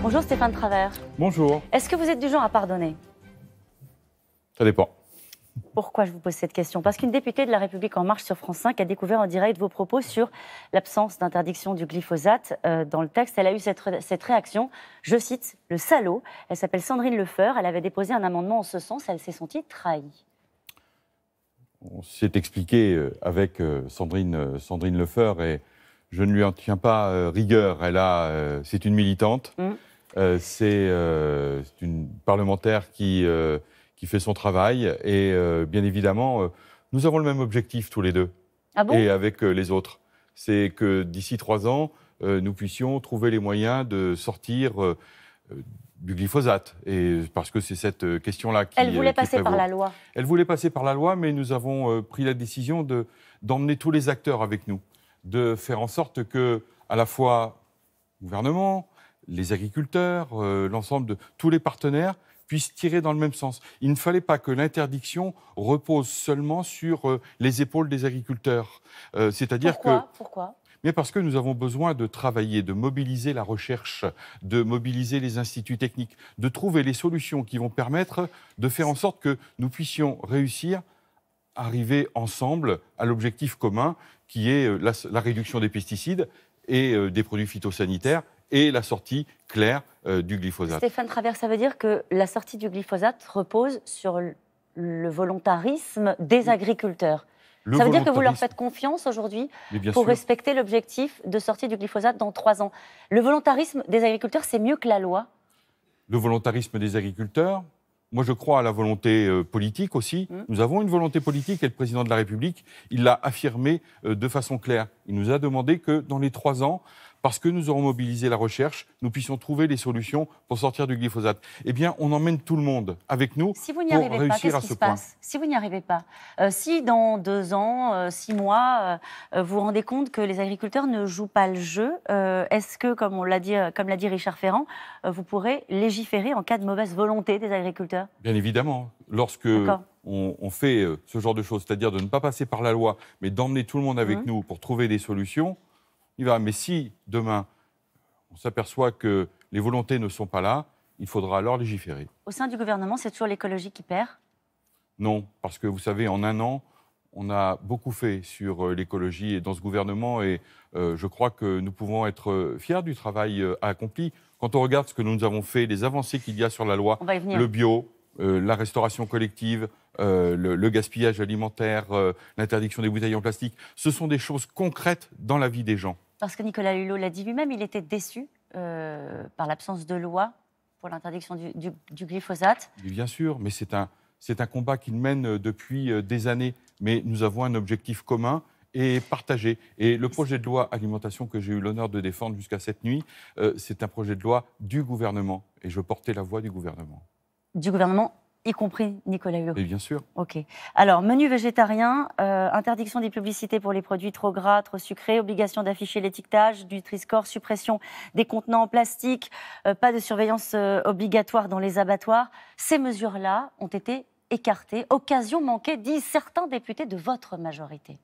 Bonjour Stéphane Travers. Bonjour. Est-ce que vous êtes du genre à pardonner? Ça dépend. Pourquoi je vous pose cette question? Parce qu'une députée de La République En Marche sur France 5 a découvert en direct vos propos sur l'absence d'interdiction du glyphosate. Dans le texte, elle a eu cette réaction, je cite, « le salaud ». Elle s'appelle Sandrine Lefeur, elle avait déposé un amendement en ce sens, elle s'est sentie trahie. On s'est expliqué avec Sandrine Lefeur et je ne lui en tiens pas rigueur. C'est une militante, c'est une parlementaire qui fait son travail et bien évidemment, nous avons le même objectif tous les deux. Ah bon? Et avec les autres. C'est que d'ici 3 ans, nous puissions trouver les moyens de sortir du glyphosate. Et parce que c'est cette question-là qui Elle voulait qui passer prévaut. par la loi. Elle voulait passer par la loi, mais nous avons pris la décision d'emmener tous les acteurs avec nous, de faire en sorte que, à la fois, le gouvernement, les agriculteurs, l'ensemble de tous les partenaires puissent tirer dans le même sens. Il ne fallait pas que l'interdiction repose seulement sur les épaules des agriculteurs. C'est-à-dire que... Pourquoi? Mais parce que nous avons besoin de travailler, de mobiliser la recherche, de mobiliser les instituts techniques, de trouver les solutions qui vont permettre de faire en sorte que nous puissions réussir à arriver ensemble à l'objectif commun qui est la réduction des pesticides et des produits phytosanitaires et la sortie claire du glyphosate. Stéphane Travers, ça veut dire que la sortie du glyphosate repose sur le volontarisme des agriculteurs. Ça veut dire que vous leur faites confiance aujourd'hui pour respecter l'objectif de sortie du glyphosate dans 3 ans. Le volontarisme des agriculteurs, c'est mieux que la loi? Le volontarisme des agriculteurs, moi je crois à la volonté politique aussi. Nous avons une volonté politique et le président de la République, il l'a affirmé de façon claire. Il nous a demandé que dans les 3 ans, parce que nous aurons mobilisé la recherche, nous puissions trouver les solutions pour sortir du glyphosate. Eh bien, on emmène tout le monde avec nous pour réussir à ce point. Si vous n'y arrivez pas, si dans 2 ans, 6 mois, vous vous rendez compte que les agriculteurs ne jouent pas le jeu, est-ce que, comme l'a dit Richard Ferrand, vous pourrez légiférer en cas de mauvaise volonté des agriculteurs? Bien évidemment. Lorsque on fait ce genre de choses, c'est-à-dire de ne pas passer par la loi, mais d'emmener tout le monde avec nous pour trouver des solutions, il va. Mais si, demain, on s'aperçoit que les volontés ne sont pas là, il faudra alors légiférer. Au sein du gouvernement, c'est toujours l'écologie qui perd? Non, parce que vous savez, en 1 an, on a beaucoup fait sur l'écologie et dans ce gouvernement et je crois que nous pouvons être fiers du travail accompli. Quand on regarde ce que nous avons fait, les avancées qu'il y a sur la loi, le bio, la restauration collective, le gaspillage alimentaire, l'interdiction des bouteilles en plastique, ce sont des choses concrètes dans la vie des gens. Parce que Nicolas Hulot l'a dit lui-même, il était déçu par l'absence de loi pour l'interdiction du glyphosate. Bien sûr, mais c'est un combat qu'il mène depuis des années. Mais nous avons un objectif commun et partagé. Et le projet de loi alimentation que j'ai eu l'honneur de défendre jusqu'à cette nuit, c'est un projet de loi du gouvernement. Et je portais la voix du gouvernement. Du gouvernement, y compris Nicolas Hulot? Et bien sûr. Ok. Alors, menu végétarien, interdiction des publicités pour les produits trop gras, trop sucrés, obligation d'afficher l'étiquetage, Nutri-Score, suppression des contenants en plastique, pas de surveillance obligatoire dans les abattoirs. Ces mesures-là ont été écartées. Occasion manquée, disent certains députés de votre majorité.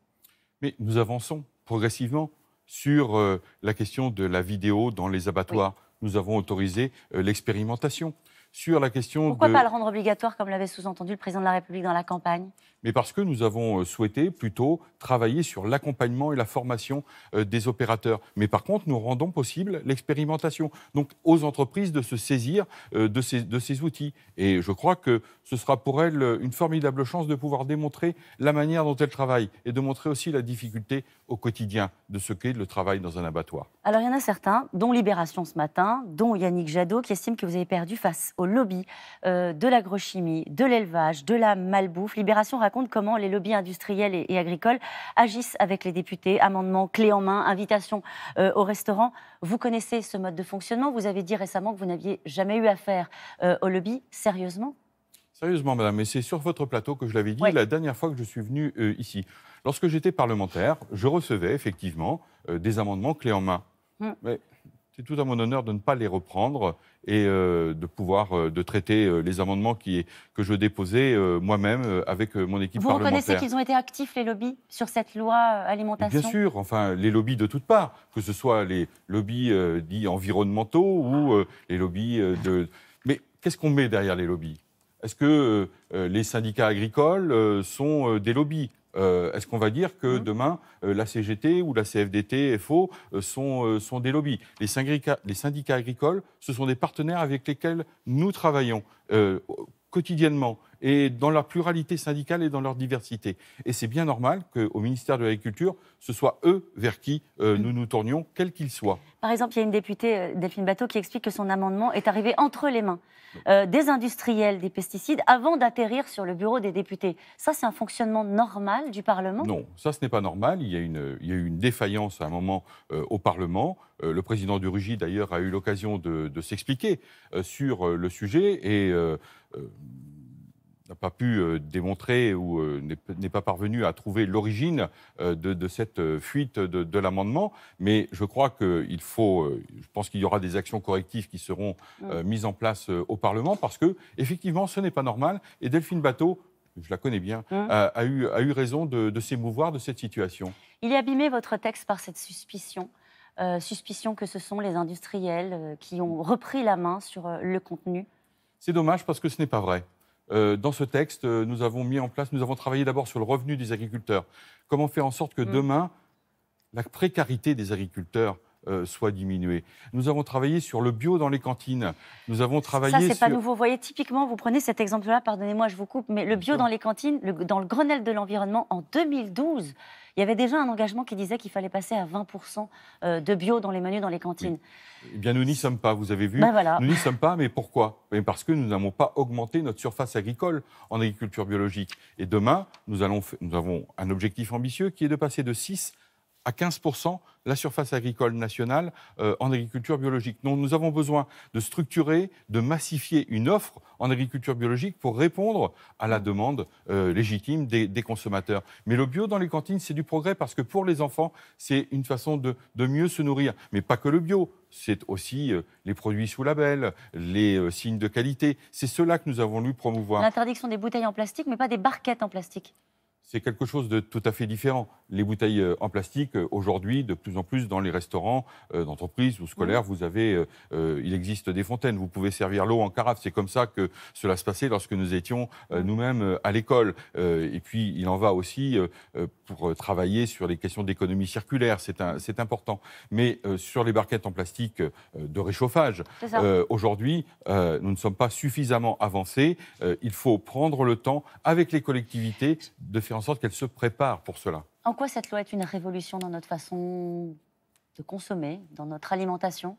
Mais nous avançons progressivement sur la question de la vidéo dans les abattoirs. Oui. Nous avons autorisé l'expérimentation. Sur la question Pourquoi pas le rendre obligatoire, comme l'avait sous-entendu le président de la République dans la campagne? Mais parce que nous avons souhaité plutôt travailler sur l'accompagnement et la formation des opérateurs. Mais par contre, nous rendons possible l'expérimentation. Donc, aux entreprises de se saisir de ces outils. Et je crois que ce sera pour elles une formidable chance de pouvoir démontrer la manière dont elles travaillent et de montrer aussi la difficulté au quotidien de ce qu'est le travail dans un abattoir. Alors, il y en a certains, dont Libération ce matin, dont Yannick Jadot, qui estiment que vous avez perdu face au lobby de l'agrochimie, de l'élevage, de la malbouffe. Libération raconte comment les lobbies industriels et agricoles agissent avec les députés, amendements clés en main, invitations au restaurant. Vous connaissez ce mode de fonctionnement. Vous avez dit récemment que vous n'aviez jamais eu affaire au lobby. Sérieusement? Sérieusement, madame, mais c'est sur votre plateau que je l'avais dit la dernière fois que je suis venu ici. Lorsque j'étais parlementaire, je recevais effectivement des amendements clés en main. Mais c'est tout à mon honneur de ne pas les reprendre et de pouvoir de traiter les amendements que je déposais moi-même avec mon équipe Vous parlementaire. reconnaissez qu'ils ont été actifs, les lobbies, sur cette loi alimentation? Bien sûr, enfin, les lobbies de toutes parts, que ce soit les lobbies dits environnementaux ou les lobbies de... Mais qu'est-ce qu'on met derrière les lobbies? Est-ce que les syndicats agricoles sont des lobbies? Est-ce qu'on va dire que demain, la CGT ou la CFDT, FO, sont des lobbies? Les syndicats agricoles, ce sont des partenaires avec lesquels nous travaillons quotidiennement et dans leur pluralité syndicale et dans leur diversité. Et c'est bien normal qu'au ministère de l'Agriculture, ce soit eux vers qui nous nous tournions, quels qu'ils soient. Par exemple, il y a une députée, Delphine Batho, qui explique que son amendement est arrivé entre les mains des industriels des pesticides avant d'atterrir sur le bureau des députés. Ça, c'est un fonctionnement normal du Parlement? Non, ça, ce n'est pas normal. Il y a eu une défaillance à un moment au Parlement. Le président du RUGI, d'ailleurs, a eu l'occasion de s'expliquer sur le sujet et n'a pas pu démontrer ou n'est pas parvenu à trouver l'origine de cette fuite de l'amendement. Mais je crois qu'il faut, je pense qu'il y aura des actions correctives qui seront mises en place au Parlement parce que, effectivement, ce n'est pas normal. Et Delphine Batho, je la connais bien, a eu raison de s'émouvoir de cette situation. Il est abîmé, votre texte, par cette suspicion. Suspicion que ce sont les industriels qui ont repris la main sur le contenu. C'est dommage parce que ce n'est pas vrai. Dans ce texte, nous avons travaillé d'abord sur le revenu des agriculteurs. Comment faire en sorte que demain, la précarité des agriculteurs soit diminuée. Nous avons travaillé sur le bio dans les cantines. Nous avons travaillé ça, c'est pas nouveau. Vous voyez, typiquement, vous prenez cet exemple-là, pardonnez-moi, je vous coupe, mais le bio dans les cantines, dans le Grenelle de l'environnement, en 2012, il y avait déjà un engagement qui disait qu'il fallait passer à 20% de bio dans les menus dans les cantines. Oui. Eh bien, nous n'y sommes pas, vous avez vu. Ben voilà. Nous n'y sommes pas, mais pourquoi? Parce que nous n'avons pas augmenté notre surface agricole en agriculture biologique. Et demain, nous avons un objectif ambitieux qui est de passer de 6 à 15% la surface agricole nationale en agriculture biologique. Donc nous avons besoin de structurer, de massifier une offre en agriculture biologique pour répondre à la demande légitime des consommateurs. Mais le bio dans les cantines, c'est du progrès parce que pour les enfants, c'est une façon de mieux se nourrir. Mais pas que le bio, c'est aussi les produits sous label, les signes de qualité. C'est cela que nous avons voulu promouvoir. L'interdiction des bouteilles en plastique, mais pas des barquettes en plastique. C'est quelque chose de tout à fait différent. Les bouteilles en plastique, aujourd'hui, de plus en plus dans les restaurants d'entreprise ou scolaires, vous avez, il existe des fontaines. Vous pouvez servir l'eau en carafe. C'est comme ça que cela se passait lorsque nous étions nous-mêmes à l'école. Et puis, il en va aussi pour travailler sur les questions d'économie circulaire. C'est important. Mais sur les barquettes en plastique de réchauffage, aujourd'hui, nous ne sommes pas suffisamment avancés. Il faut prendre le temps avec les collectivités de faire en sorte qu'elles se préparent pour cela. En quoi cette loi est une révolution dans notre façon de consommer, dans notre alimentation?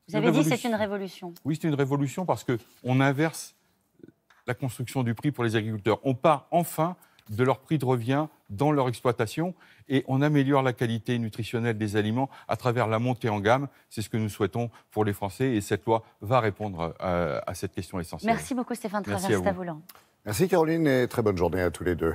Vous avez dit que c'est une révolution. Oui, c'est une révolution parce qu'on inverse la construction du prix pour les agriculteurs. On part enfin de leur prix de revient dans leur exploitation et on améliore la qualité nutritionnelle des aliments à travers la montée en gamme. C'est ce que nous souhaitons pour les Français et cette loi va répondre à cette question essentielle. Merci beaucoup Stéphane Travers, c'est à vous. Merci Caroline et très bonne journée à tous les deux.